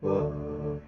Hello.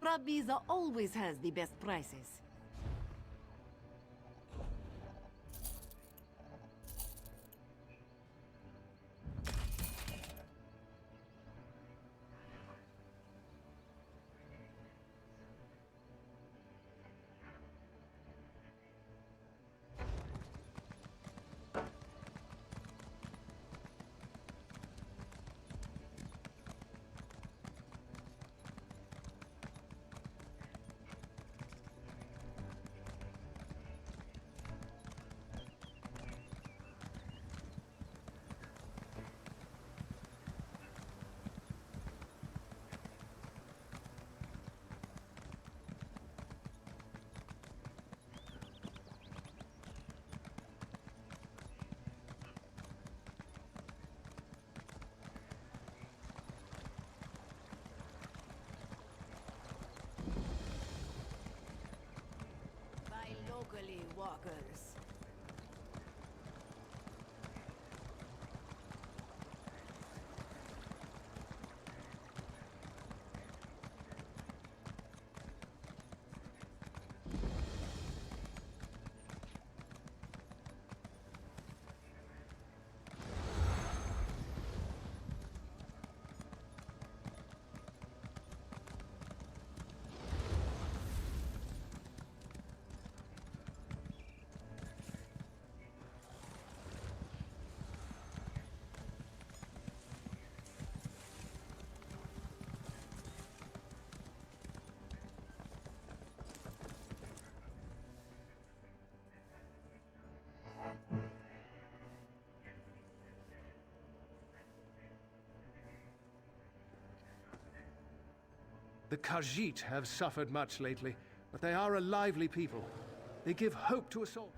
Rabiza always has the best prices. By locally walkers. The Khajiit have suffered much lately, but they are a lively people. They give hope to us all.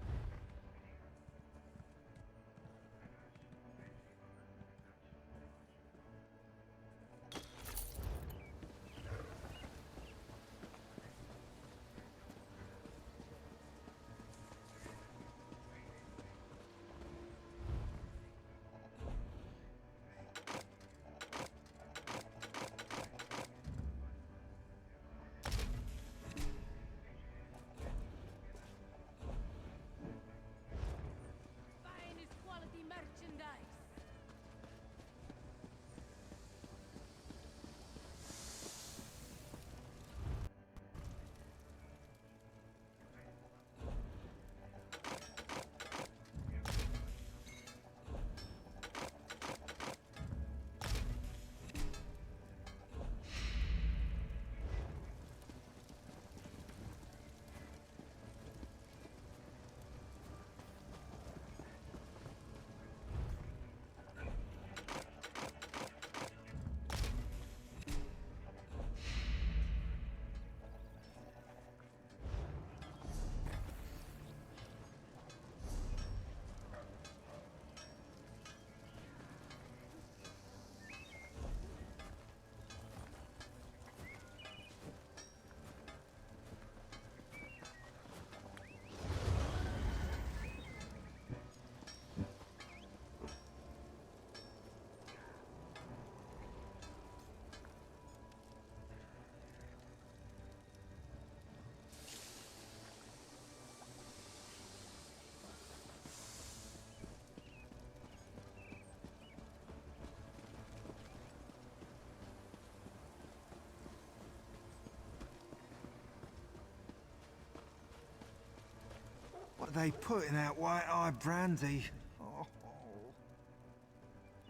they put in that white-eye brandy?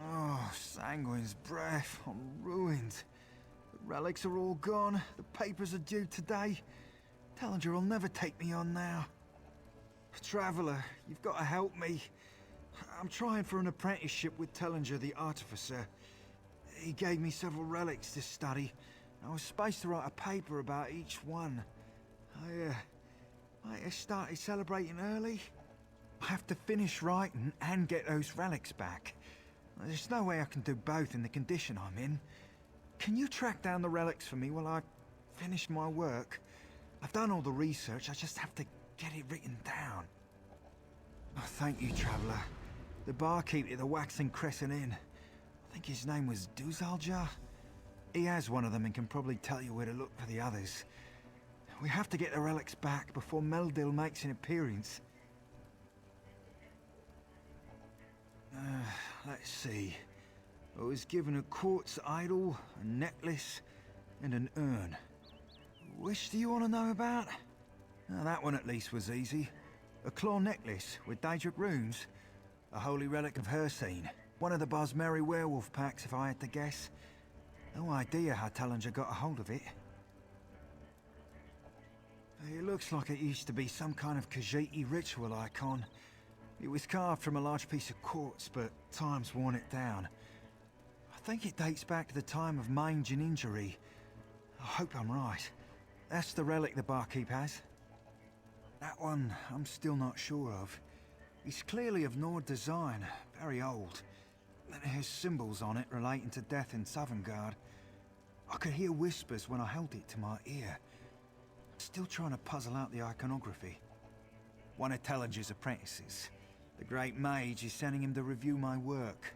Oh, Sanguine's breath. I'm ruined. The relics are all gone. The papers are due today. Tellinger will never take me on now. Traveller, you've got to help me. I'm trying for an apprenticeship with Tellinger the Artificer. He gave me several relics to study. I was supposed to write a paper about each one. Might have started celebrating early. I have to finish writing and get those relics back. There's no way I can do both in the condition I'm in. Can you track down the relics for me while I finish my work? I've done all the research, I just have to get it written down. Oh, thank you, Traveller. The barkeep at the Waxing Crescent Inn. I think his name was Duzalja. He has one of them and can probably tell you where to look for the others. We have to get the relics back before Meldil makes an appearance. Let's see. I was given a quartz idol, a necklace, and an urn. Which do you want to know about? That one at least was easy. A claw necklace with Daedric runes. A holy relic of Hircine. One of the Bosmeri werewolf packs, if I had to guess. No idea how Tellinger got a hold of it. It looks like it used to be some kind of Khajiit ritual icon. It was carved from a large piece of quartz, but time's worn it down. I think it dates back to the time of mange and injury. I hope I'm right. That's the relic the barkeep has. That one I'm still not sure of. It's clearly of Nord design, very old. It has symbols on it relating to death in Sovngarde. I could hear whispers when I held it to my ear. Still trying to puzzle out the iconography. One of Tellinger's apprentices. The great mage is sending him to review my work.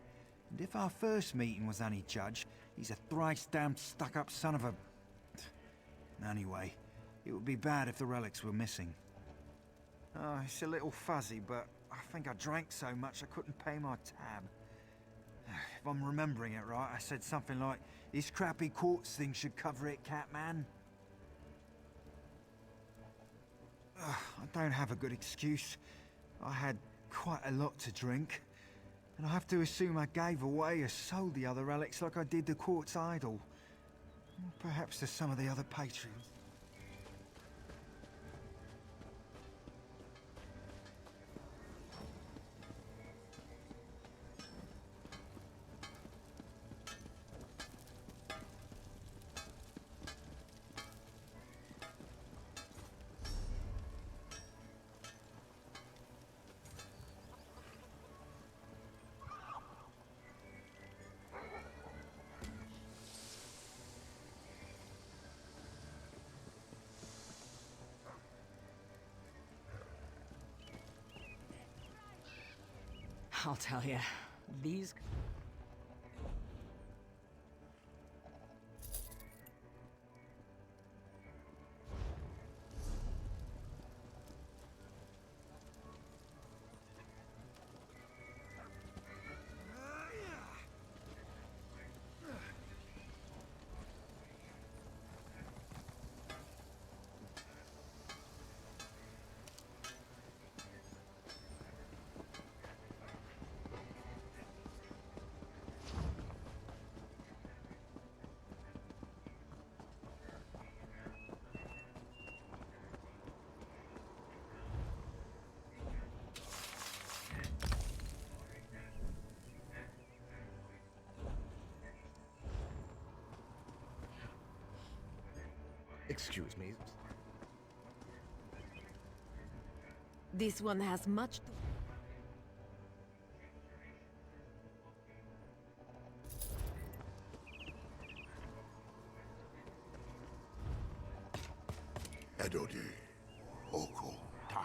And if our first meeting was any judge, he's a thrice-damned stuck-up son of a... Anyway, it would be bad if the relics were missing. Oh, it's a little fuzzy, but I think I drank so much I couldn't pay my tab. If I'm remembering it right, I said something like, "This crappy quartz thing should cover it, Catman." I don't have a good excuse. I had quite a lot to drink. And I have to assume I gave away or sold the other relics like I did the quartz idol. Perhaps to some of the other patrons. I'll tell you, these... Excuse me. This one has much to... Edode, Oko, Ta.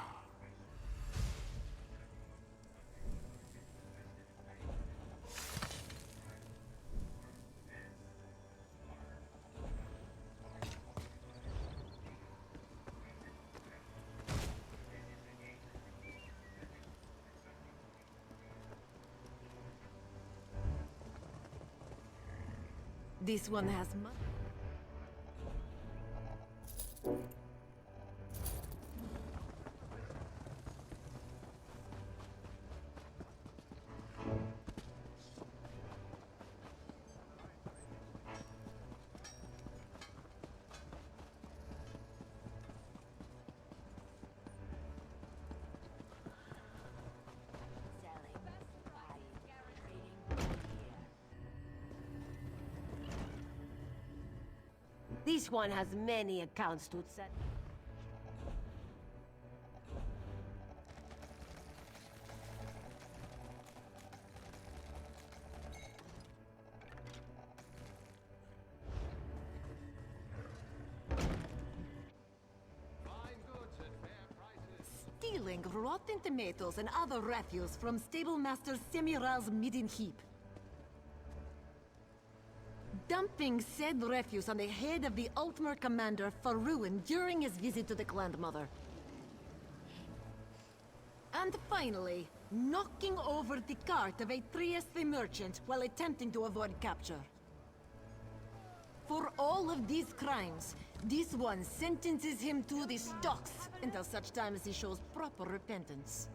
This one has much... This one has many accounts to set. Stealing rotten tomatoes and other refuse from Stablemaster Semiral's midden heap. Dumping said refuse on the head of the Altmer commander for ruin during his visit to the Grandmother. And finally, knocking over the cart of a Trieste merchant while attempting to avoid capture. For all of these crimes, this one sentences him to the stocks until such time as he shows proper repentance.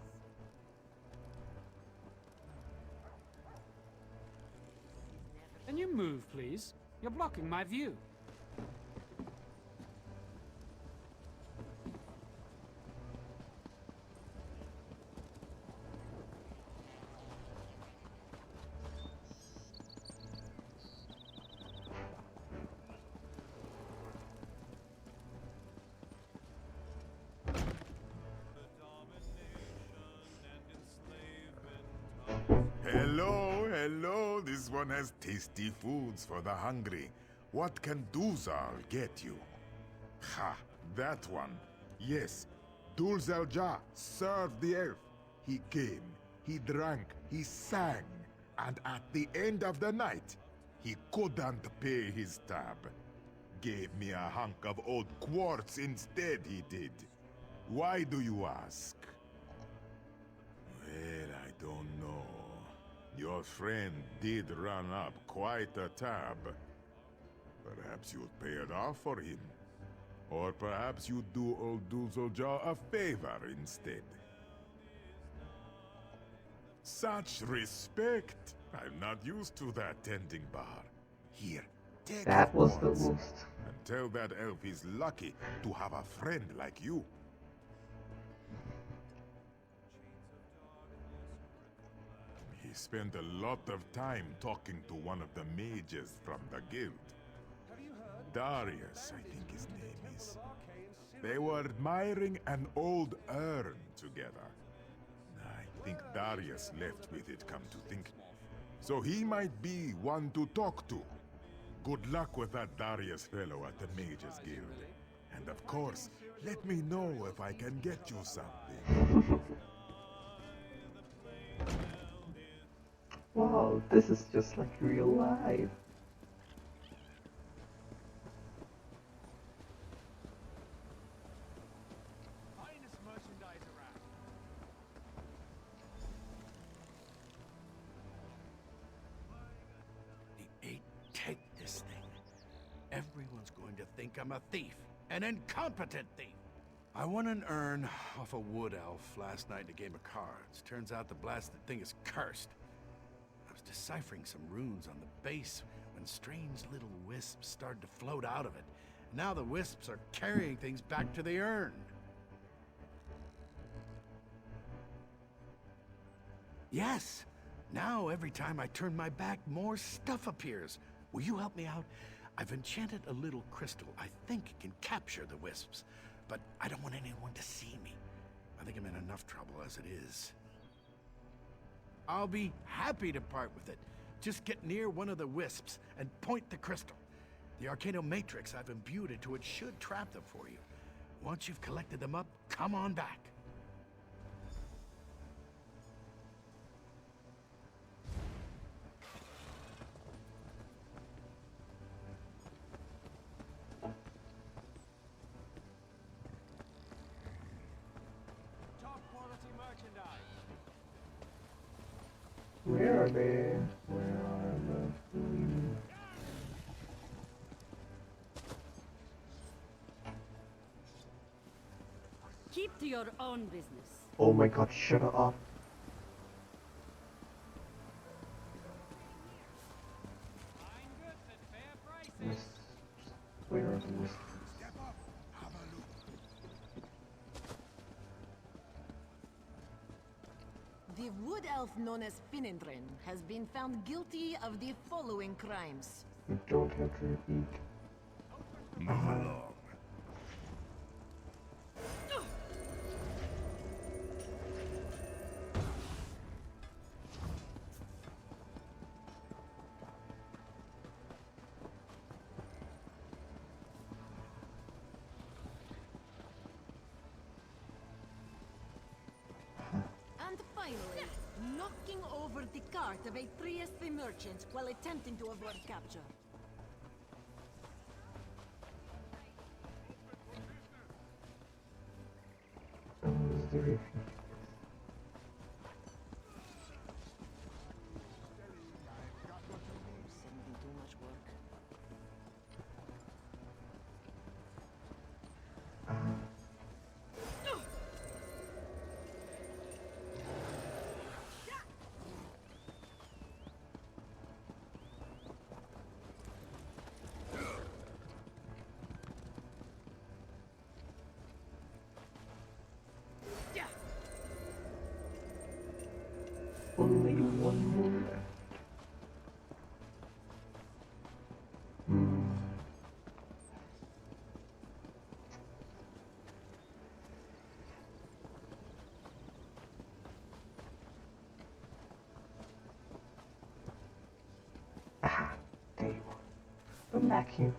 Can you move, please? You're blocking my view. Hello, hello. This one has tasty foods for the hungry. What can Dulzal get you? Ha, that one. Yes, Dulzal served the elf. He came, he drank, he sang, and at the end of the night, he couldn't pay his tab. Gave me a hunk of old quartz instead, he did. Why do you ask? Well, I don't know. Your friend did run up quite a tab. Perhaps you'd pay it off for him. Or perhaps you'd do old Dulzaljar a favor instead. Such respect! I'm not used to that tending bar. Here, take That it was the once, most. and tell that elf he's lucky to have a friend like you. He spent a lot of time talking to one of the mages from the guild. Darius, I think his name is. They were admiring an old urn together. I think Darius left with it, come to think. So he might be one to talk to. Good luck with that Darius fellow at the Mages Guild. And of course, let me know if I can get you something. Wow, this is just like real life. Finest merchandise around. The eight take this thing. Everyone's going to think I'm a thief. An incompetent thief. I won an urn off a wood elf last night in a game of cards. Turns out the blasted thing is cursed. I was deciphering some runes on the base when strange little wisps started to float out of it. Now the wisps are carrying things back to the urn. Yes! Now every time I turn my back, more stuff appears. Will you help me out? I've enchanted a little crystal I think can capture the wisps, but I don't want anyone to see me. I think I'm in enough trouble as it is. I'll be happy to part with it. Just get near one of the wisps and point the crystal. The Arcano Matrix I've imbued into it should trap them for you. Once you've collected them up, come on back. Top quality merchandise. Where are they? Where are the food? Keep to your own business. Oh my god, shut up. Fine goods at fair prices. Yes. Where are the Step up, have a look. The wood elf known as Finendren has been found guilty of the following crimes. You don't have to repeat. Move along. And finally, knocking over the cart of Atreus the merchant while attempting to avoid capture. Mystery. Shouldn't be too much work. Only one more left. Ah, there you are. Come back here.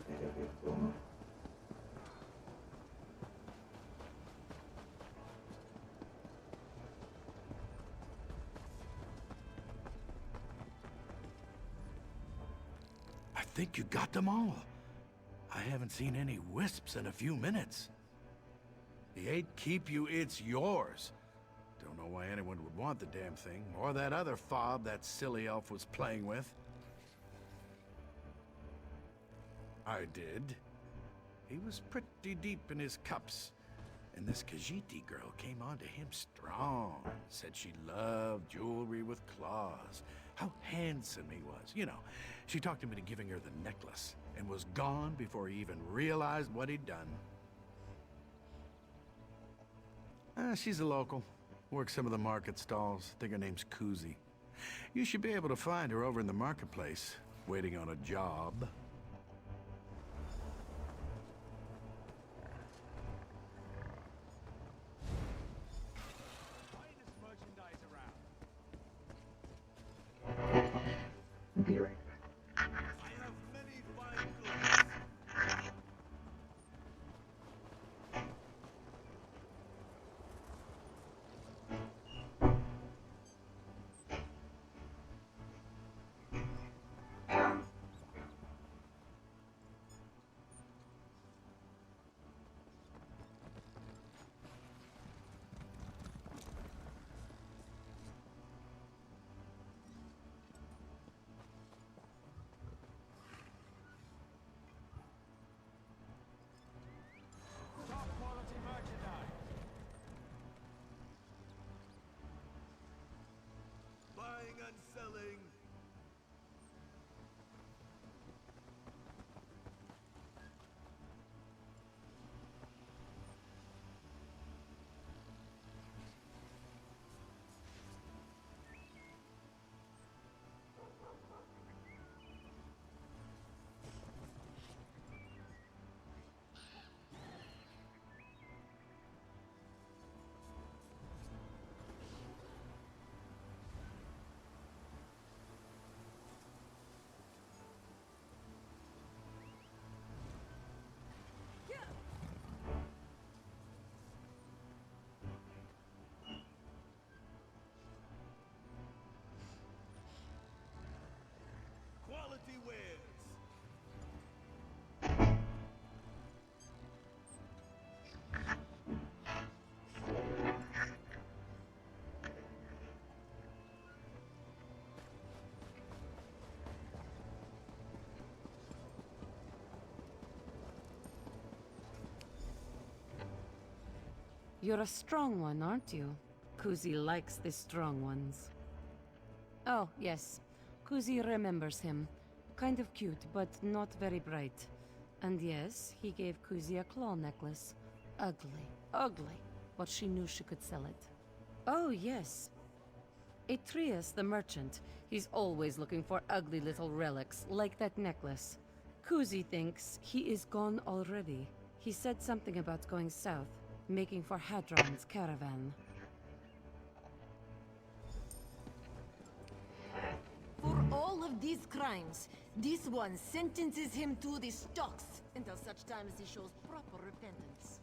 There we go. I think you got them all. I haven't seen any wisps in a few minutes. The 8 keep you, it's yours. Don't know why anyone would want the damn thing, or that other fob that silly elf was playing with. I did. He was pretty deep in his cups, and this Khajiiti girl came on to him strong. Said she loved jewelry with claws. How handsome he was, you know. She talked him into giving her the necklace, and was gone before he even realized what he'd done. She's a local. Works some of the market stalls. Think her name's Kuzi. You should be able to find her over in the marketplace, waiting on a job. Be right back. You're a strong one, aren't you? Kuzi likes the strong ones. Oh, yes. Kuzi remembers him. Kind of cute, but not very bright. And yes, he gave Kuzi a claw necklace. Ugly, ugly. But she knew she could sell it. Oh, yes. Atreus the merchant. He's always looking for ugly little relics, like that necklace. Kuzi thinks he is gone already. He said something about going south, making for Hadron's caravan. For all of these crimes, this one sentences him to the stocks until such time as he shows proper repentance.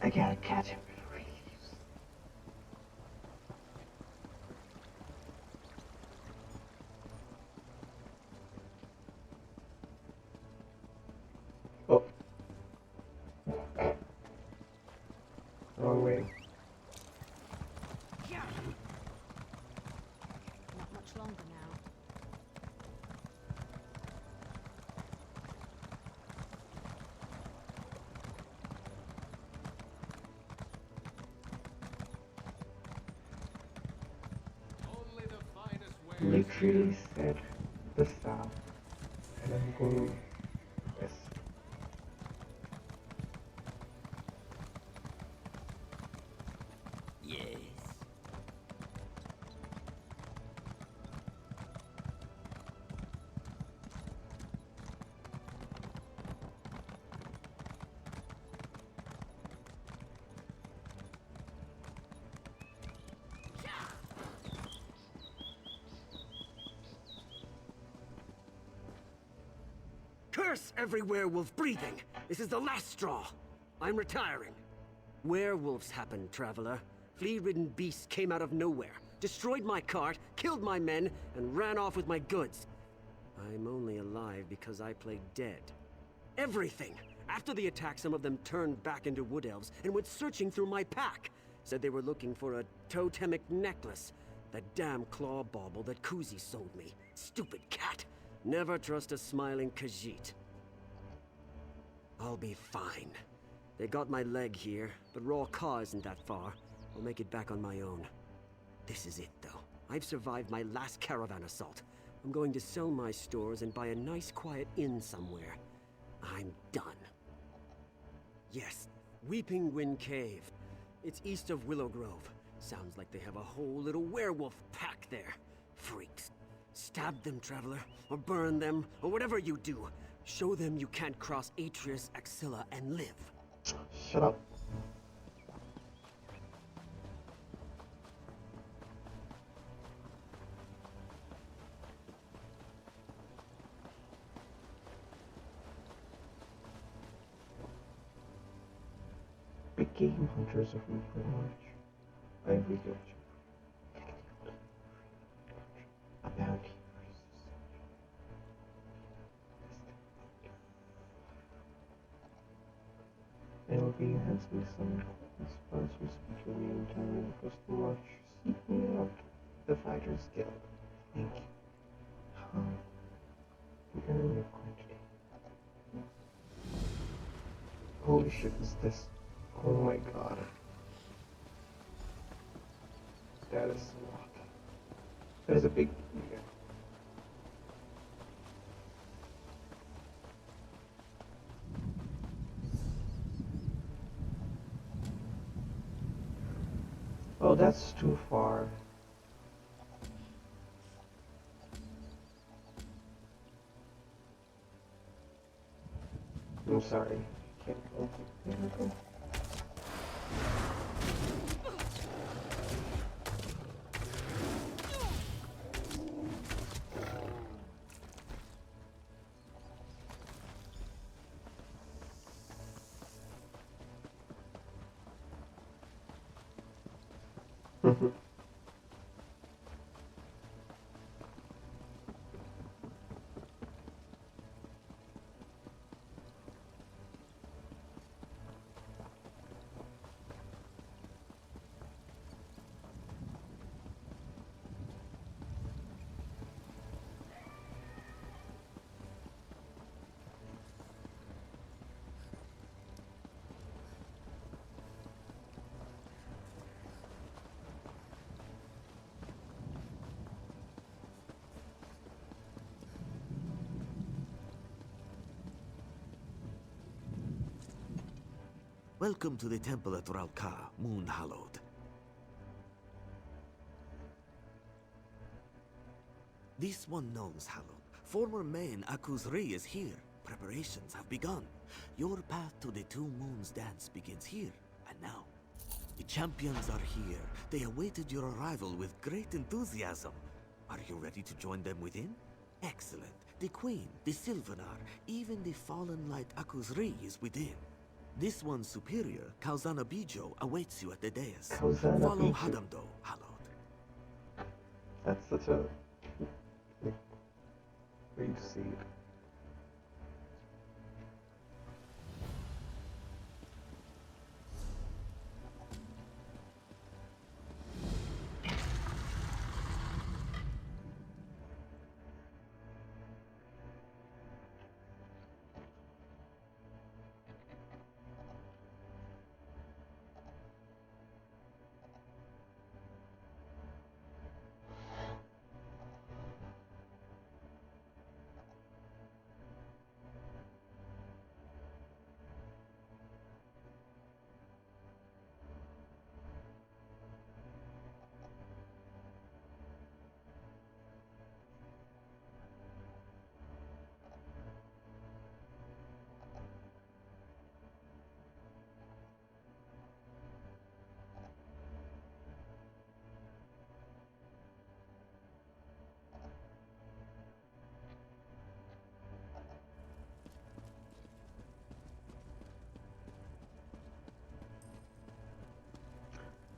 I gotta catch him before he leaves. Oh. Wrong way. Not much longer now. Only the finest wares. Literally said the south, and I'm going west. Yes. Curse every werewolf breathing! This is the last straw! I'm retiring. Werewolves happened, traveler. Flea-ridden beasts came out of nowhere, destroyed my cart, killed my men, and ran off with my goods. I'm only alive because I played dead. Everything! After the attack, some of them turned back into wood elves and went searching through my pack. Said they were looking for a totemic necklace. That damn claw bauble that Kuzi sold me. Stupid cat! Never trust a smiling Khajiit. I'll be fine. They got my leg here, but Raw Ka isn't that far. I'll make it back on my own. This is it, though. I've survived my last caravan assault. I'm going to sell my stores and buy a nice quiet inn somewhere. I'm done. Yes, Weeping Wind Cave. It's east of Willow Grove. Sounds like they have a whole little werewolf pack there. Freaks. Stab them, traveler, or burn them, or whatever you do. Show them you can't cross Atreus Axilla and live. Shut up. Big game hunters of Reaper March. Ivory Gulch. A bounty. It will be handsomely summoned as far as you speak your name, time across the march. Seek me out, the Fighters Guild. Thank you. You earn your quantity. Holy shit, is this? Oh my god. That is a lot. That is a big deal. Oh, that's too far. I'm sorry. Can't go. Can't go. Welcome to the temple at Ralka, Moon Hallowed. This one knows Hallowed. Former main Akuzri is here. Preparations have begun. Your path to the Two Moons dance begins here and now. The champions are here. They awaited your arrival with great enthusiasm. Are you ready to join them within? Excellent. The Queen, the Sylvanar, even the fallen light Akuzri is within. This one's superior, Kauzana Bijo, awaits you at the dais. Kauzana Follow Bijo. Hadamdo, Hallowed. That's such a great seed.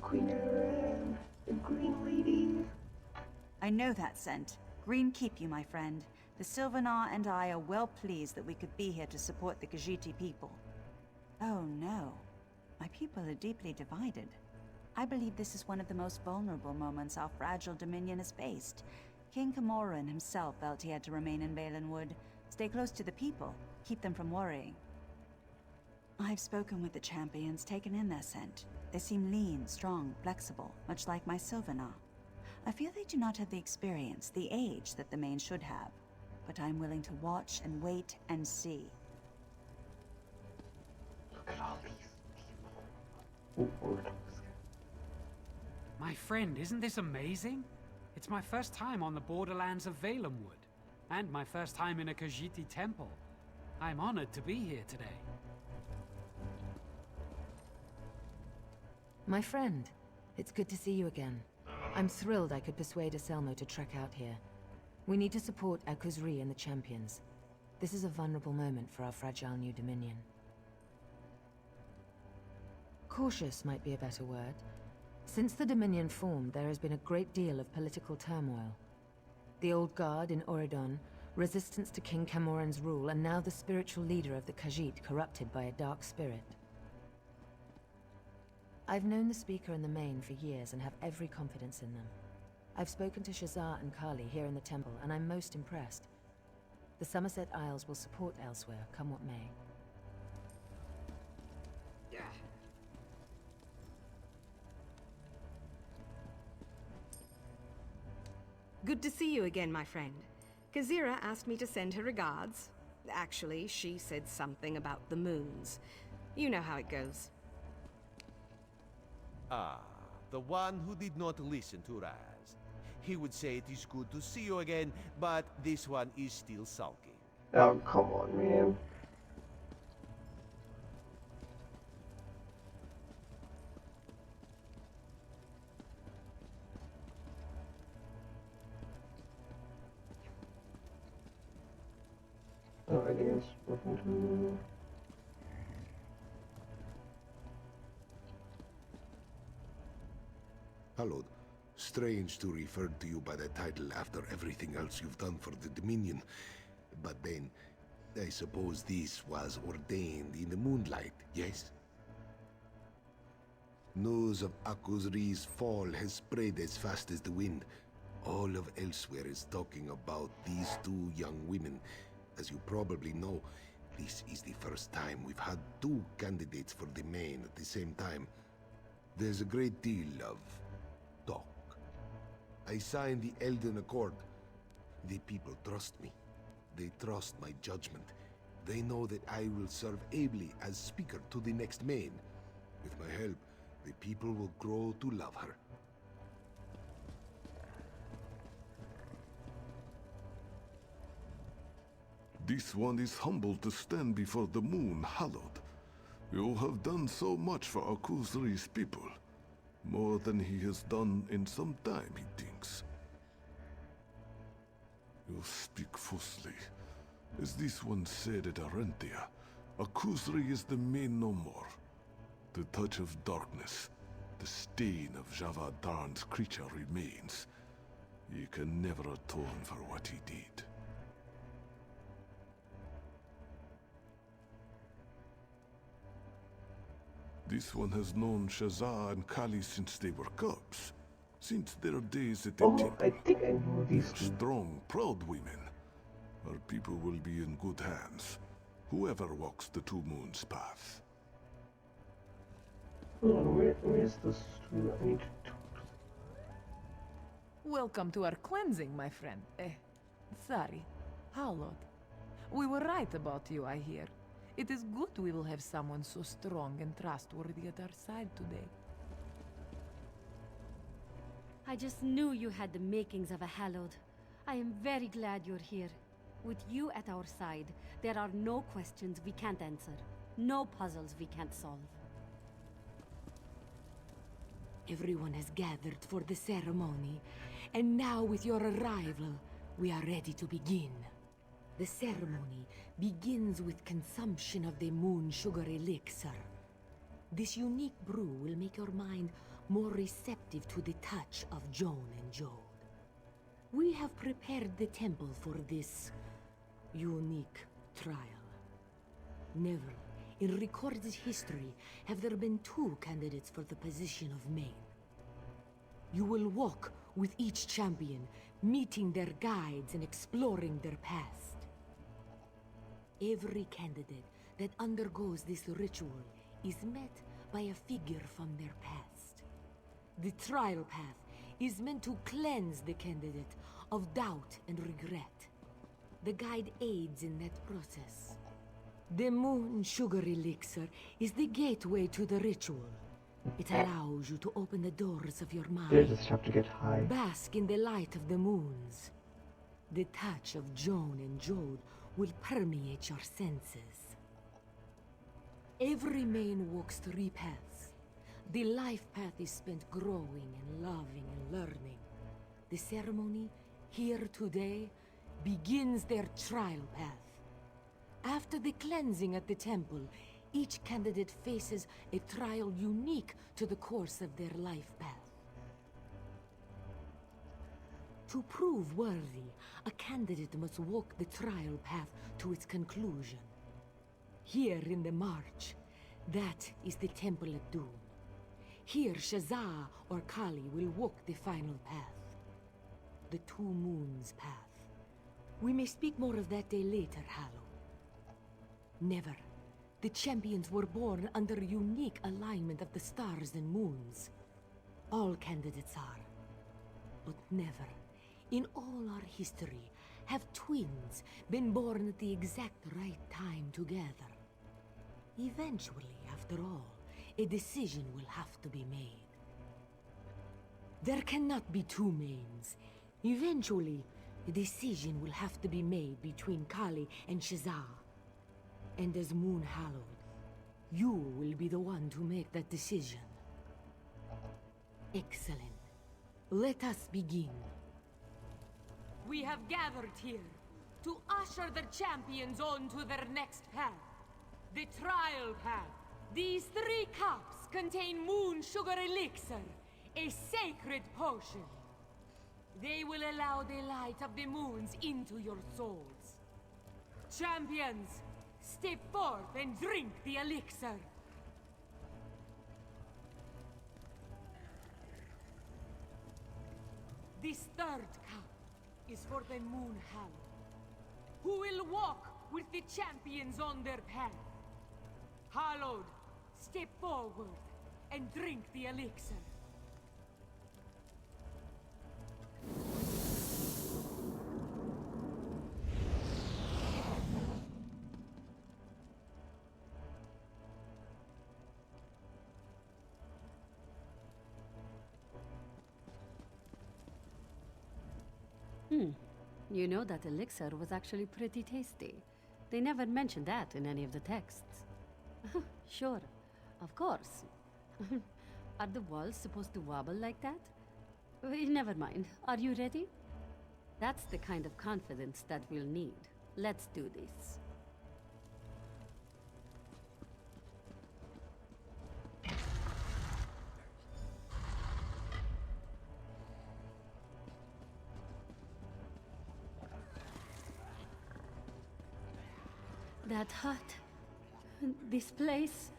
Queen Anne, the Green Lady. I know that scent. Green keep you, my friend. The Sylvanar and I are well pleased that we could be here to support the Khajiiti people. Oh no. My people are deeply divided. I believe this is one of the most vulnerable moments our fragile dominion has faced. King Camoran himself felt he had to remain in Valenwood, stay close to the people, keep them from worrying. I've spoken with the champions, taken in their scent. They seem lean, strong, flexible, much like my Sylvanar. I feel they do not have the experience, the age that the main should have. But I'm willing to watch and wait and see. Look at all these people. Ooh, My friend, isn't this amazing? It's my first time on the borderlands of Valenwood, and my first time in a Khajiiti temple. I'm honored to be here today. My friend, it's good to see you again. I'm thrilled I could persuade Aselmo to trek out here. We need to support Akuzri and the champions. This is a vulnerable moment for our fragile new dominion. Cautious might be a better word. Since the Dominion formed, there has been a great deal of political turmoil. The Old Guard in Oridon, resistance to King Camoran's rule, and now the spiritual leader of the Khajiit corrupted by a dark spirit. I've known the Speaker and the Main for years and have every confidence in them. I've spoken to Shazar and Kali here in the temple, and I'm most impressed. The Somerset Isles will support elsewhere, come what may. Good to see you again, my friend. Kazira asked me to send her regards. Actually, she said something about the moons. You know how it goes. Ah, the one who did not listen to Raz. He would say it is good to see you again, but this one is still sulking. Oh, come on, man. Oh, I guess we're going to... Hallowed, strange to refer to you by the title after everything else you've done for the Dominion. But then, I suppose this was ordained in the moonlight, yes? News of Akuzri's fall has spread as fast as the wind. All of elsewhere is talking about these two young women. As you probably know, this is the first time we've had two candidates for the main at the same time. There's a great deal of talk. I signed the Elden Accord. The people trust me. They trust my judgment. They know that I will serve ably as speaker to the next main. With my help, the people will grow to love her. This one is humbled to stand before the moon, hallowed. You have done so much for Akuzri's people. More than he has done in some time, he thinks. You speak falsely. As this one said at Arentia, Akuzri is the main no more. The touch of darkness, the stain of Javadarn's creature remains. He can never atone for what he did. This one has known Shazza and Kali since they were cubs. Since their days at the temple. I think I know these two. Strong, proud women. Our people will be in good hands. Whoever walks the Two Moons path. Hold on, where is this tool? I need to talk to them. Welcome to our cleansing, my friend. Sorry. Hallowed. We were right about you, I hear. It is good we will have someone so strong and trustworthy at our side today. I just knew you had the makings of a hallowed. I am very glad you're here. With you at our side, there are no questions we can't answer. No puzzles we can't solve. Everyone has gathered for the ceremony, and now with your arrival, we are ready to begin. The ceremony begins with consumption of the moon sugar elixir. This unique brew will make your mind more receptive to the touch of Joan and Jode. We have prepared the temple for this unique trial. Never in recorded history have there been two candidates for the position of main. You will walk with each champion, meeting their guides and exploring their past. Every candidate that undergoes this ritual is met by a figure from their past. The trial path is meant to cleanse the candidate of doubt and regret. The guide aids in that process. The moon sugar elixir is the gateway to the ritual. It allows you to open the doors of your mind. You just have to get high. Bask in the light of the moons. The touch of Joan and Jode will permeate your senses. Every main walks 3 paths. The life path is spent growing and loving and learning. The ceremony, here today, begins their trial path. After the cleansing at the temple, each candidate faces a trial unique to the course of their life path. To prove worthy, a candidate must walk the trial path to its conclusion. Here in the march, that is the Temple of Doom. Here, Shazza or Kali will walk the final path. The Two Moons path. We may speak more of that day later, Hallow. Never. The champions were born under a unique alignment of the stars and moons. All candidates are. But never, in all our history, have twins been born at the exact right time together. Eventually, after all, a decision will have to be made. There cannot be two mains. Eventually, a decision will have to be made between Kali and Shazza. And as Moon Hallowed, you will be the one to make that decision. Excellent. Let us begin. We have gathered here to usher the champions on to their next path. The trial path. These 3 cups contain moon sugar elixir, a sacred potion. They will allow the light of the moons into your souls. Champions, step forth and drink the elixir. This 3rd cup is for the Moon Hallowed, who will walk with the champions on their path. Hallowed, step forward and drink the elixir. You know that elixir was actually pretty tasty. They never mentioned that in any of the texts. Sure, of course. Are the walls supposed to wobble like that? Never mind. Are you ready? That's the kind of confidence that we'll need. Let's do this. That hut, this place,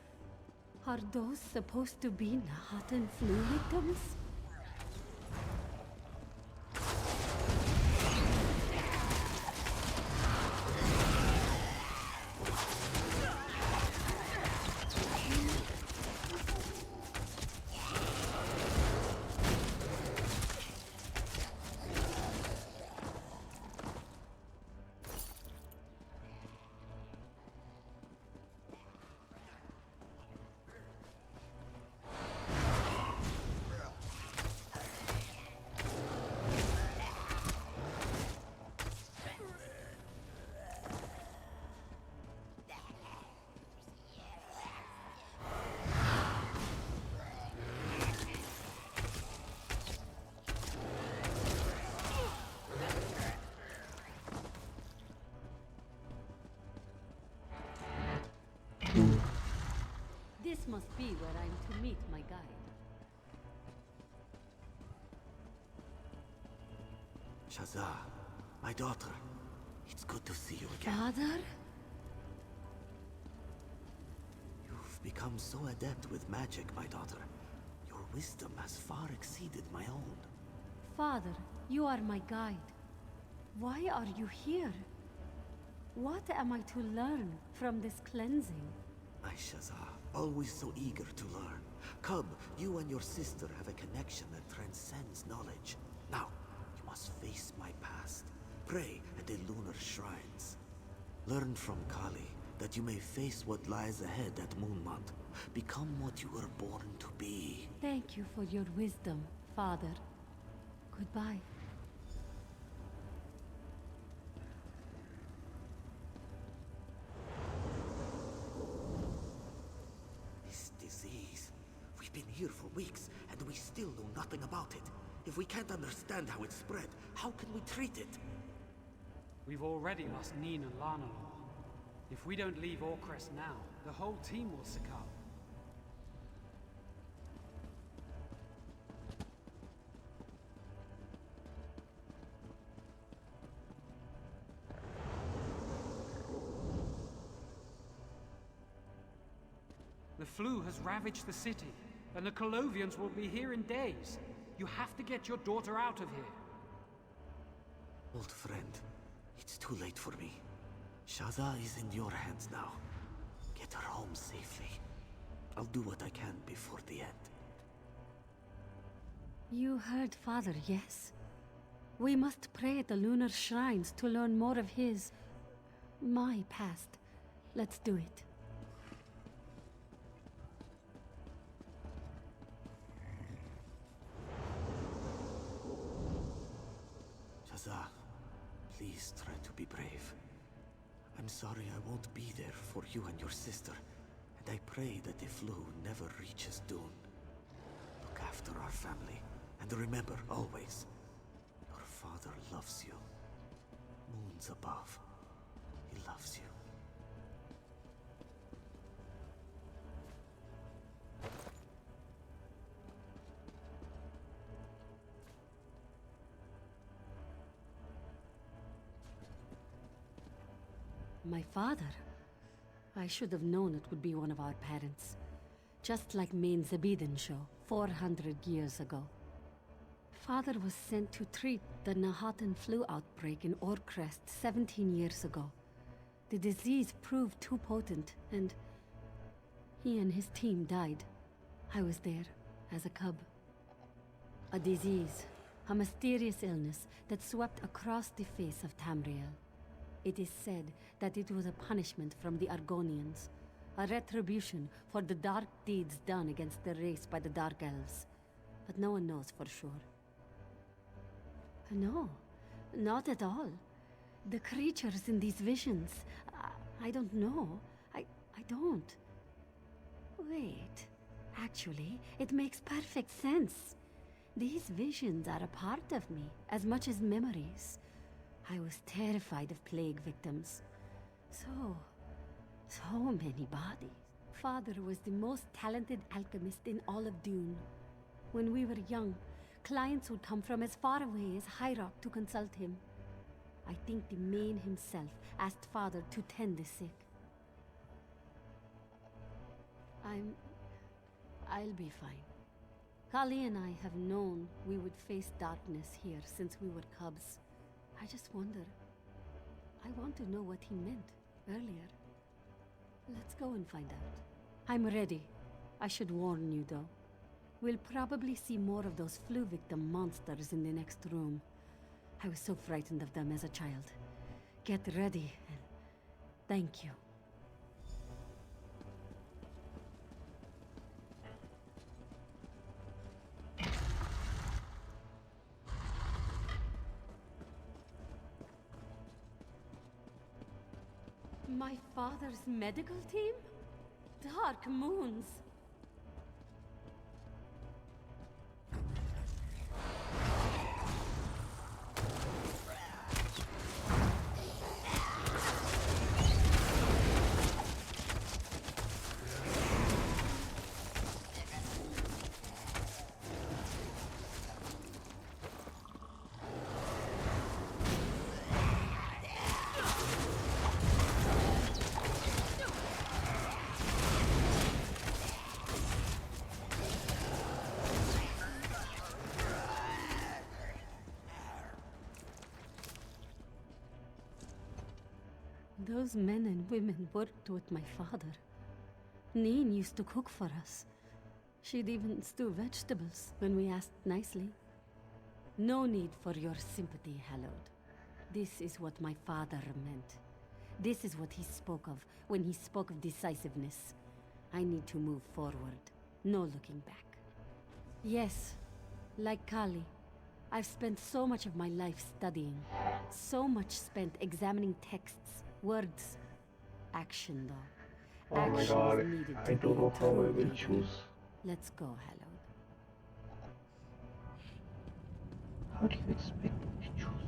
are those supposed to be Nahatan flu victims? This must be where I'm to meet my guide. Shazza, my daughter. It's good to see you again. Father? You've become so adept with magic, my daughter. Your wisdom has far exceeded my own. Father, you are my guide. Why are you here? What am I to learn from this cleansing? My Shazza, always so eager to learn. Come, you and your sister have a connection that transcends knowledge. Now, you must face my past. Pray at the lunar shrines. Learn from Kali that you may face what lies ahead at Moonmont. Become what you were born to be. Thank you for your wisdom, Father. Goodbye. This disease. We've been here for weeks, and we still know nothing about it. If we can't understand how it spread, how can we treat it? We've already lost Neen and Lanalor. If we don't leave Orcrest now, the whole team will succumb. The flu has ravaged the city, and the Colovians will be here in days. You have to get your daughter out of here. Old friend, it's too late for me. Shazza is in your hands now. Get her home safely. I'll do what I can before the end. You heard Father, yes? We must pray at the lunar shrines to learn more of his... my past. Let's do it. Shazza, please try to be brave. I'm sorry I won't be there for you and your sister, and I pray that the flu never reaches Dune. Look after our family, and remember always, your father loves you. Moons above, he loves you. My father? I should have known it would be one of our parents. Just like Main Zabeden show, 400 years ago. Father was sent to treat the Nahatan flu outbreak in Orcrest 17 years ago. The disease proved too potent, and he and his team died. I was there, as a cub. A disease, a mysterious illness that swept across the face of Tamriel. It is said that it was a punishment from the Argonians, a retribution for the dark deeds done against the race by the Dark Elves. But no one knows for sure. No, Not at all. The creatures in these visions, I don't know. I don't. Wait. Actually, it makes perfect sense. These visions are a part of me, as much as memories. I was terrified of plague victims. So many bodies. Father was the most talented alchemist in all of Dune. When we were young, clients would come from as far away as High Rock to consult him. I think the Main himself asked Father to tend the sick. I'll be fine. Kali and I have known we would face darkness here since we were cubs. I just wonder. I want to know what he meant earlier. Let's go and find out. I'm ready. I should warn you, though. We'll probably see more of those flu victim monsters in the next room. I was so frightened of them as a child. Get ready, and thank you. My father's medical team? Dark moons. Those men and women worked with my father. Neen used to cook for us. She'd even stew vegetables when we asked nicely. No need for your sympathy, Hallowed. This is what my father meant. This is what he spoke of when he spoke of decisiveness. I need to move forward. No looking back. Yes, like Kali, I've spent so much of my life studying. So much spent examining texts, words. Action, though. Oh my Action god, is needed I to don't be know a how I true will leader. choose. Let's go, Hallowed. How do you expect me to choose?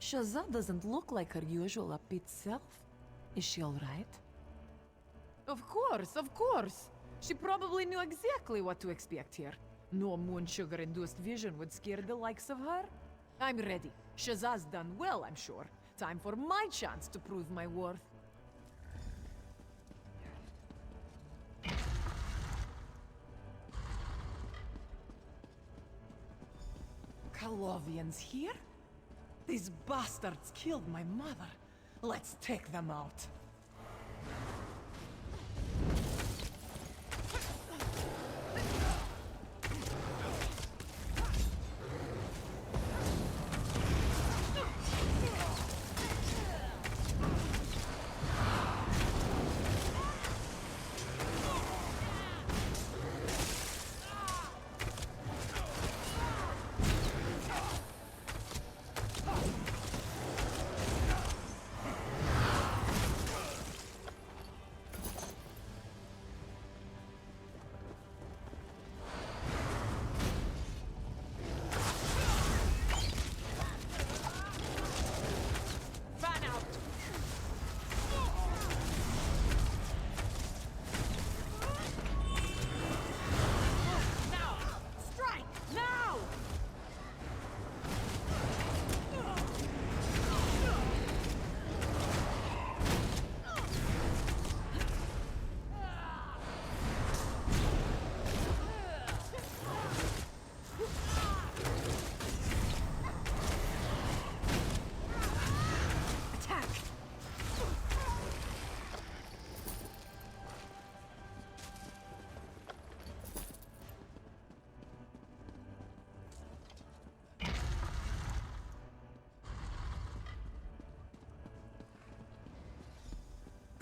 Shazad doesn't look like her usual upbeat self. Is she alright? Of course, of course! She probably knew exactly what to expect here. No moon sugar-induced vision would scare the likes of her. I'm ready. Shazad's done well, I'm sure. Time for my chance to prove my worth. Calovians here? These bastards killed my mother. Let's take them out.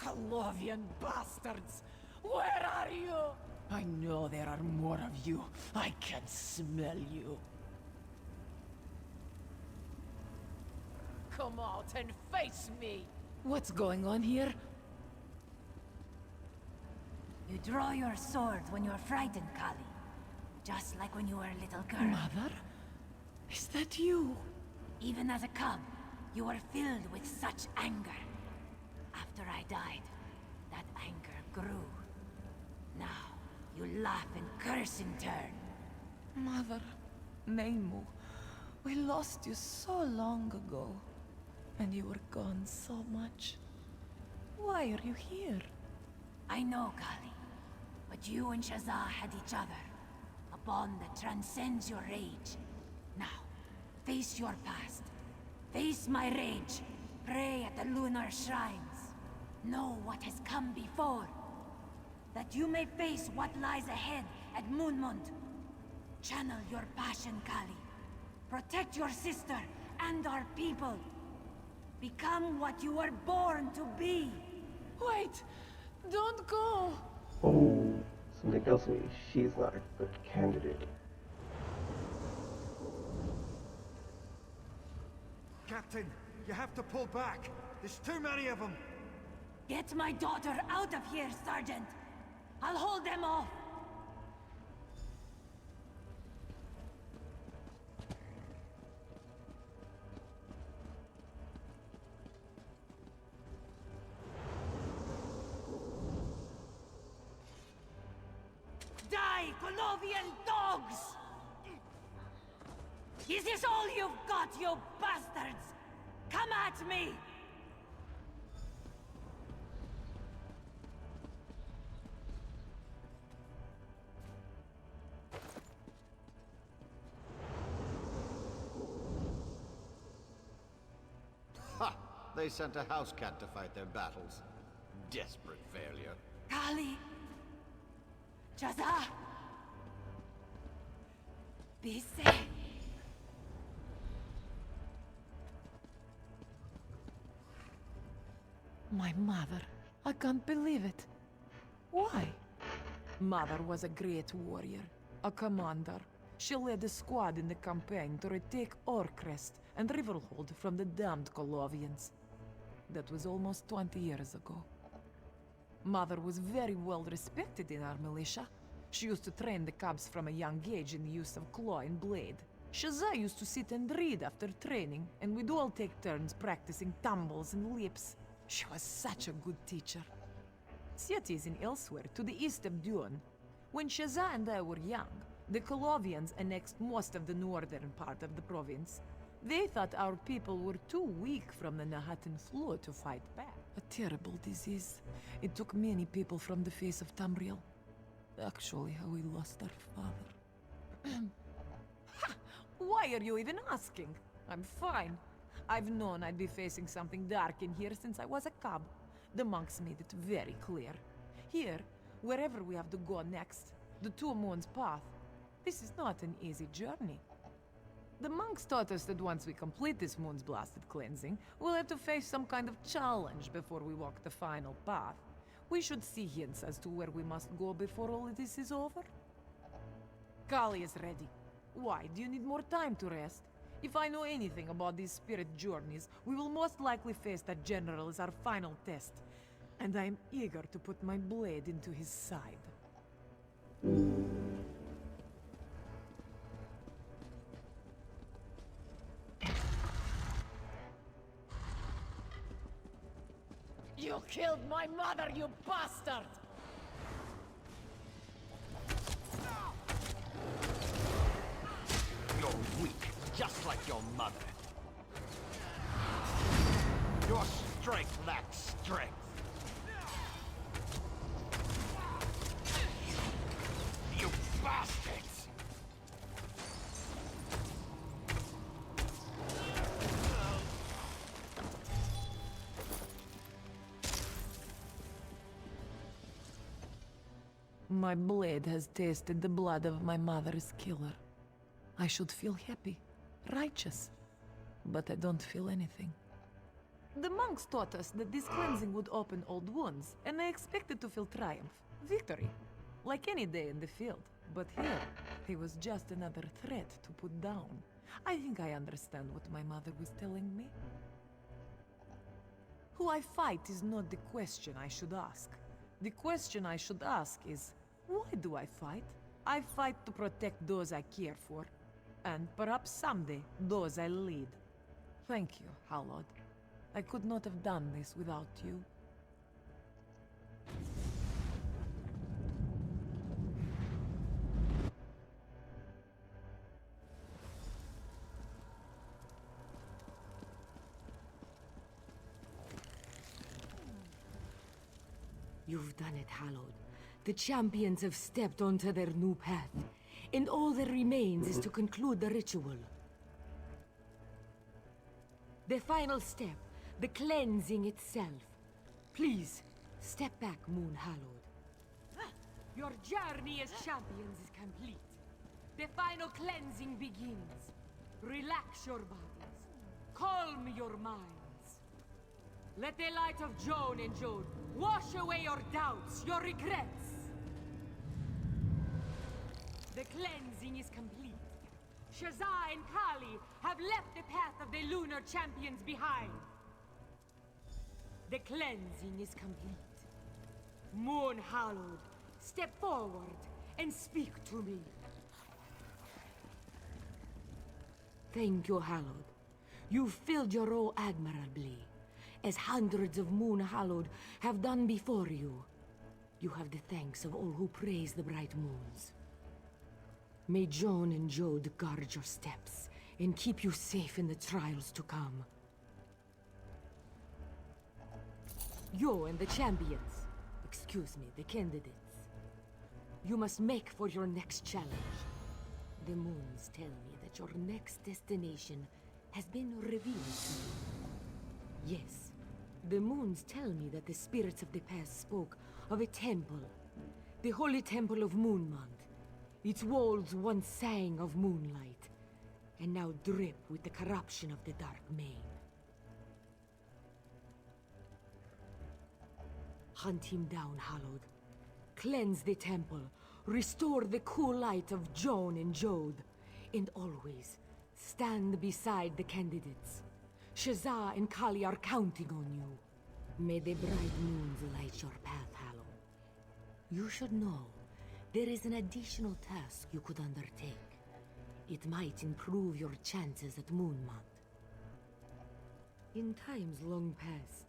Colovian bastards! Where are you? I know there are more of you. I can smell you. Come out and face me! What's going on here? You draw your sword when you're frightened, Kali. Just like when you were a little girl. Mother? Is that you? Even as a cub, you were filled with such anger. After I died, that anger grew. Now, you laugh and curse in turn. Mother, Nemu, we lost you so long ago. And you were gone so much. Why are you here? I know, Kali. But you and Shazza had each other. A bond that transcends your rage. Now, face your past. Face my rage. Pray at the lunar shrines. Know what has come before. That you may face what lies ahead at Moonmund. Channel your passion, Kali. Protect your sister and our people. Become what you were born to be. Wait! Don't go! Oh, something tells me she's not a good candidate. Captain, you have to pull back. There's too many of them. Get my daughter out of here, Sergeant. I'll hold them off. Die, Colovian dogs! Is this all you've got, you bastards? Come at me! Ha! They sent a house cat to fight their battles. Desperate failure. Kali! Shazza! Be safe! My mother. I can't believe it. Why? Mother was a great warrior, a commander. She led a squad in the campaign to retake Orcrest and Riverhold from the damned Colovians. That was almost 20 years ago. Mother was very well respected in our militia. She used to train the cubs from a young age in the use of claw and blade. Shazza used to sit and read after training, and we'd all take turns practicing tumbles and leaps. She was such a good teacher. Cities in elsewhere, to the east of Dune. When Shazza and I were young, the Colovians annexed most of the northern part of the province. They thought our people were too weak from the Nahatan flu to fight back. A terrible disease. It took many people from the face of Tamriel. Actually, how we lost our father. Ha! Why are you even asking? I'm fine. I've known I'd be facing something dark in here since I was a cub. The monks made it very clear. Here, wherever we have to go next, the Two Moons path, this is not an easy journey. The monks taught us that once we complete this moon's blasted cleansing, we'll have to face some kind of challenge before we walk the final path. We should see hints as to where we must go before all of this is over. Kali is ready. Why, do you need more time to rest? If I know anything about these spirit journeys, we will most likely face that general as our final test. And I am eager to put my blade into his side. You killed my mother, you bastard! You're weak, just like your mother. Your strength lacks strength. You bastards! My blade has tasted the blood of my mother's killer. I should feel happy, righteous, but I don't feel anything. The monks taught us that this cleansing would open old wounds, and I expected to feel triumph, victory, like any day in the field. But here, he was just another threat to put down. I think I understand what my mother was telling me. Who I fight is not the question I should ask. The question I should ask is, why do I fight? I fight to protect those I care for, and perhaps someday, those I lead. Thank you, Hallod. I could not have done this without you. You've done it, Hallowed. The champions have stepped onto their new path, and all that remains is to conclude the ritual. The final step, the cleansing itself. Please, step back, Moon Hallowed. Your journey as champions is complete. The final cleansing begins. Relax your bodies. Calm your minds. Let the light of Joan and Jode wash away your doubts, your regrets. The cleansing is complete. Shazza and Kali have left the path of the lunar champions behind. The cleansing is complete. Moon Hallowed, step forward and speak to me. Thank you, Hallowed. You filled your role admirably, as hundreds of Moon Hallowed have done before you. You have the thanks of all who praise the bright moons. May Joan and Jode guard your steps and keep you safe in the trials to come. You and the champions, excuse me, the candidates, you must make for your next challenge. The moons tell me that your next destination has been revealed to you. Yes, the moons tell me that the spirits of the past spoke of a temple, the holy temple of Moonmont. Its walls once sang of moonlight, and now drip with the corruption of the Dark Main. Hunt him down, Hallowed. Cleanse the temple, restore the cool light of Joan and Jode, and always stand beside the candidates. Shazza and Kali are counting on you. May the bright moons light your path, Hallowed. You should know, there is an additional task you could undertake. It might improve your chances at Moonmont. In times long past,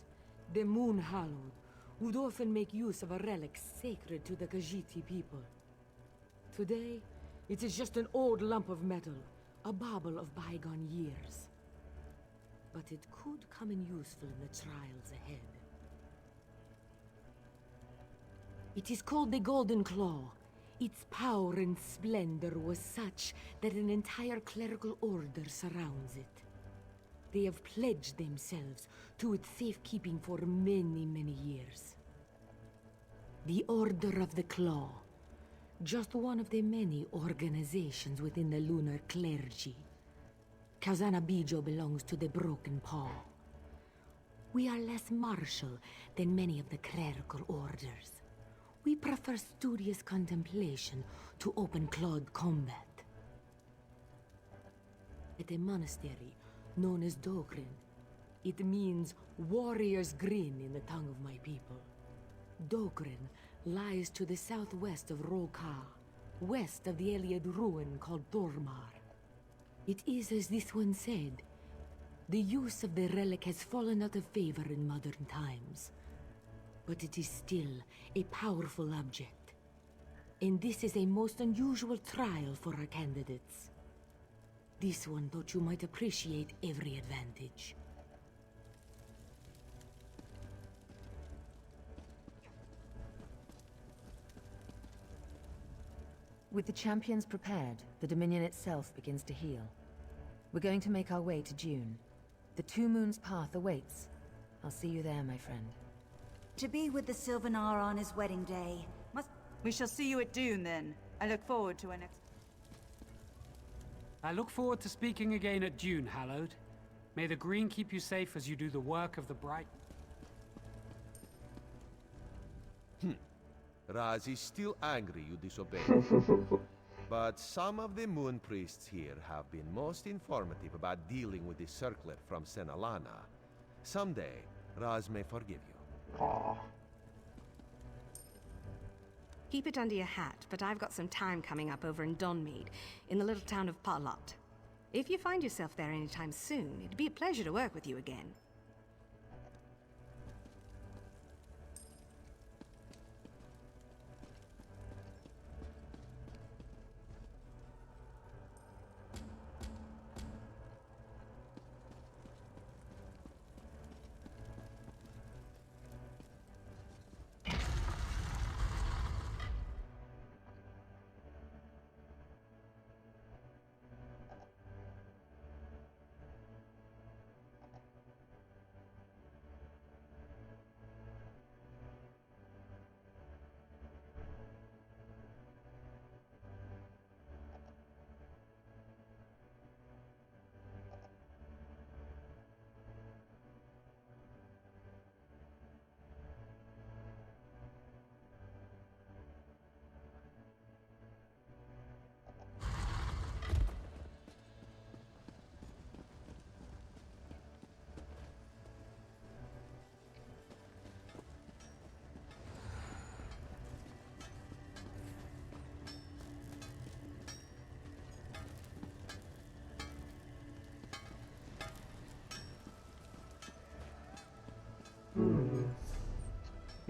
the Moon Hallowed would often make use of a relic sacred to the Khajiit people. Today, it is just an old lump of metal, a bauble of bygone years. But it could come in useful in the trials ahead. It is called the Golden Claw. Its power and splendor was such that an entire clerical order surrounds it. They have pledged themselves to its safekeeping for many, many years. The Order of the Claw, just one of the many organizations within the lunar clergy. Kazana Bijo belongs to the Broken Paw. We are less martial than many of the clerical orders. We prefer studious contemplation to open-clawed combat. At a monastery known as Dokrin, it means warrior's grin in the tongue of my people. Dokrin lies to the southwest of Roka, west of the Iliad ruin called Dormar. It is as this one said, the use of the relic has fallen out of favor in modern times. But it is still a powerful object. And this is a most unusual trial for our candidates. This one thought you might appreciate every advantage. With the champions prepared, the Dominion itself begins to heal. We're going to make our way to June. The Two Moons path awaits. I'll see you there, my friend. To be with the Sylvanar on his wedding day. We shall see you at Dune, then. I look forward to our next... I look forward to speaking again at Dune, Hallowed. May the green keep you safe as you do the work of the bright. Raz is still angry you disobeyed. But some of the moon priests here have been most informative about dealing with the circlet from Senalana. Someday, Raz may forgive you. Aw. Keep it under your hat, but I've got some time coming up over in Donmead, in the little town of Parlot. If you find yourself there anytime soon, it'd be a pleasure to work with you again.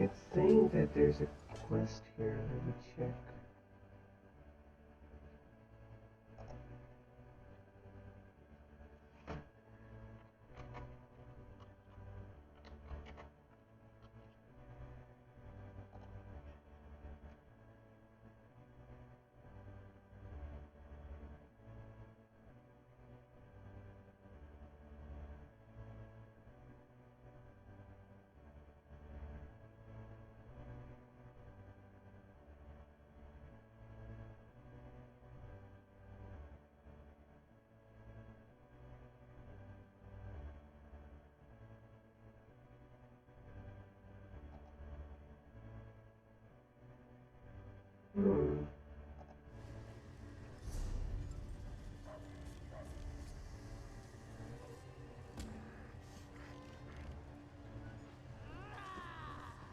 It's saying that there's a quest here. Let me check.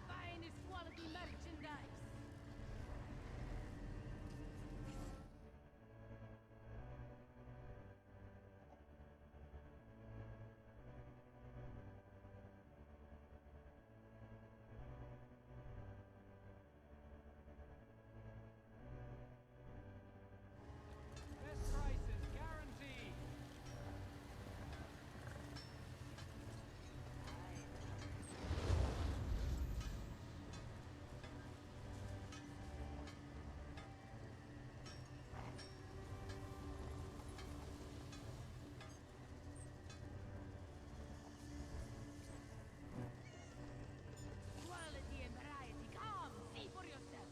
Finest quality merchandise. Best prices guaranteed. Quality and variety. Come, see for yourself.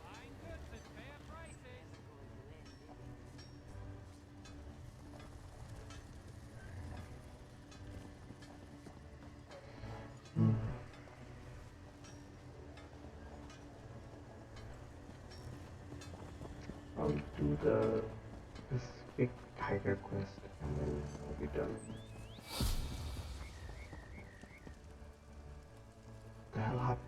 Fine goods at fair prices. I'll do the Pacific Tiger quest and then I'll be done. The hell happened?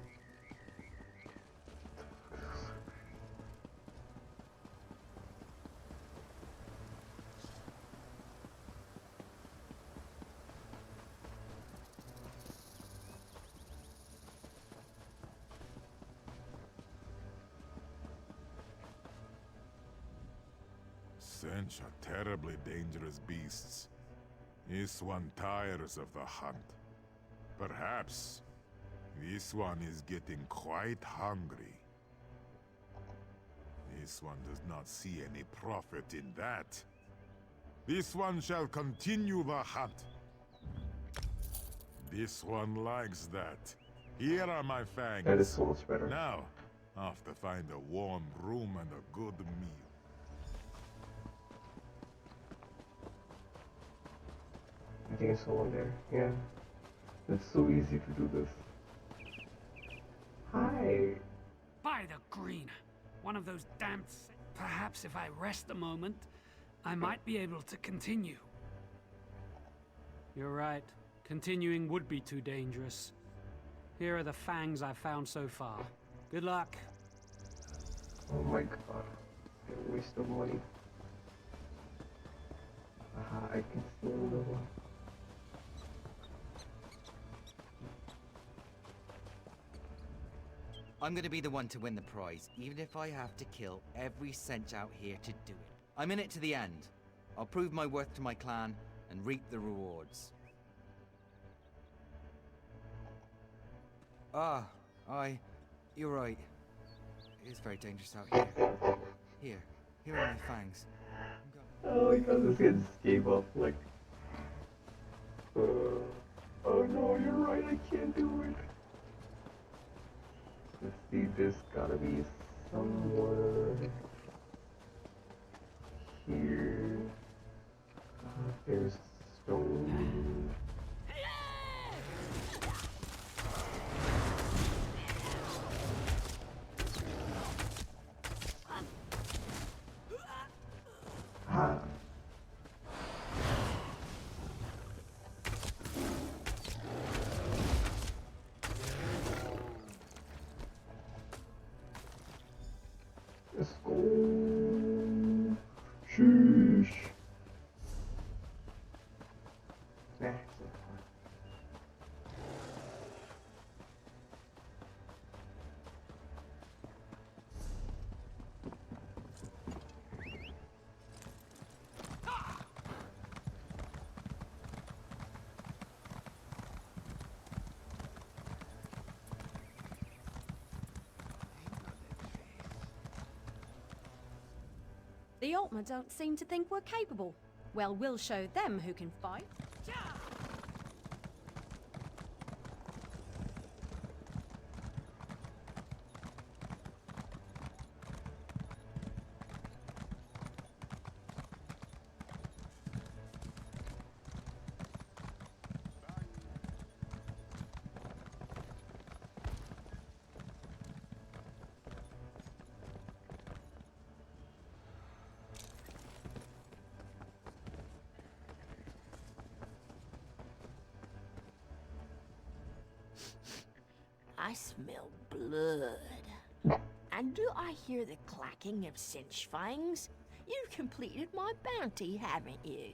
Sench are terribly dangerous beasts. This one tires of the hunt. Perhaps this one is getting quite hungry. This one does not see any profit in that. This one shall continue the hunt. This one likes that. Here are my fangs. That is so much better. Now, off to find a warm room and a good meal. I think I saw one there. Yeah. It's so easy to do this. Hi. By the green. One of those damned... Perhaps if I rest a moment, I might be able to continue. You're right. Continuing would be too dangerous. Here are the fangs I've found so far. Good luck. Oh my god. A waste of money. Aha, I can steal the one. I'm gonna be the one to win the prize, even if I have to kill every Sench out here to do it. I'm in it to the end. I'll prove my worth to my clan and reap the rewards. You're right. It is very dangerous out here. Here are my fangs. Oh my god, this kid just gave up, like... oh no, you're right, I can't do it. Let's see, there's gotta be somewhere here. There's stone. Ah. Let's go. Sheesh. Nah, it's not fun. The Altma don't seem to think we're capable. Well, we'll show them who can fight. I smell blood. And do I hear the clacking of cinch fangs? You completed my bounty, haven't you?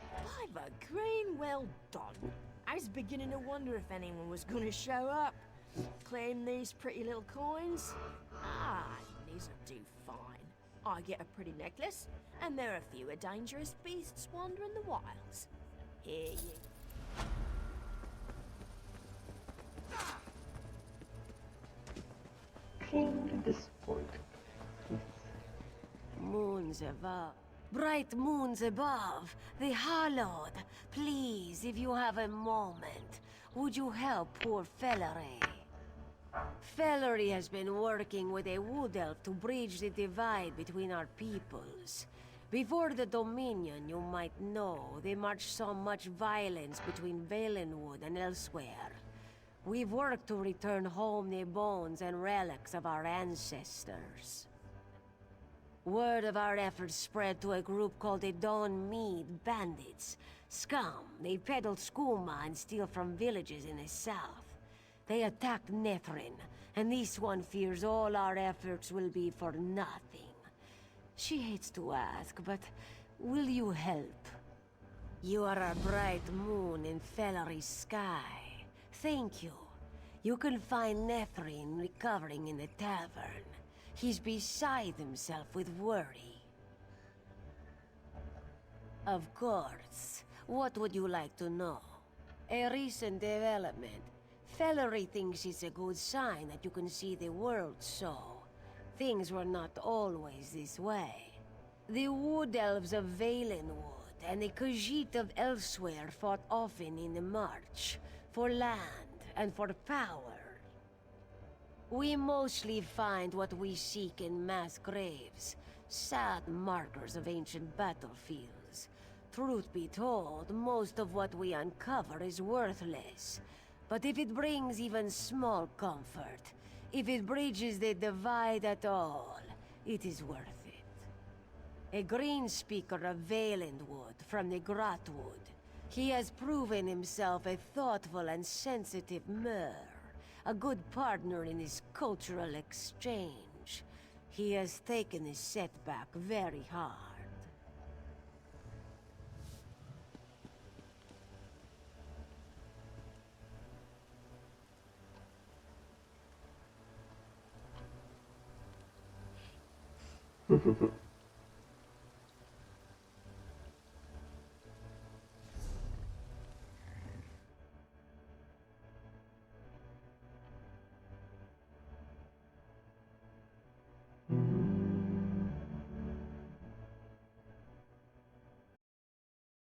By the green, well done. I was beginning to wonder if anyone was gonna show up. Claim these pretty little coins? Ah, these'll do fine. I get a pretty necklace, and there are fewer dangerous beasts wandering the wilds. Here you Came to this point. Moons above. Bright moons above. The hallowed. Please, if you have a moment, would you help poor Fellery? Fellery has been working with a wood elf to bridge the divide between our peoples. Before the Dominion, you might know, the March saw much violence between Valenwood and elsewhere. We've worked to return home the bones and relics of our ancestors. Word of our efforts spread to a group called the Dawn Mead Bandits. Scum, they peddle skooma and steal from villages in the south. They attacked Nethrin, and this one fears all our efforts will be for nothing. She hates to ask, but will you help? You are a bright moon in Fellery's sky. Thank you. You can find Nethrin recovering in the tavern. He's beside himself with worry. Of course. What would you like to know? A recent development. Fellery thinks it's a good sign that you can see the world so. Things were not always this way. The Wood Elves of Valenwood and the Khajiit of Elsewhere fought often in the March, for land and for power. We mostly find what we seek in mass graves, sad markers of ancient battlefields. Truth be told, most of what we uncover is worthless. But if it brings even small comfort, if it bridges the divide at all, it is worth it. A greenspeaker of Valenwood from the Grotwood. He has proven himself a thoughtful and sensitive Mer, a good partner in this cultural exchange. He has taken his setback very hard.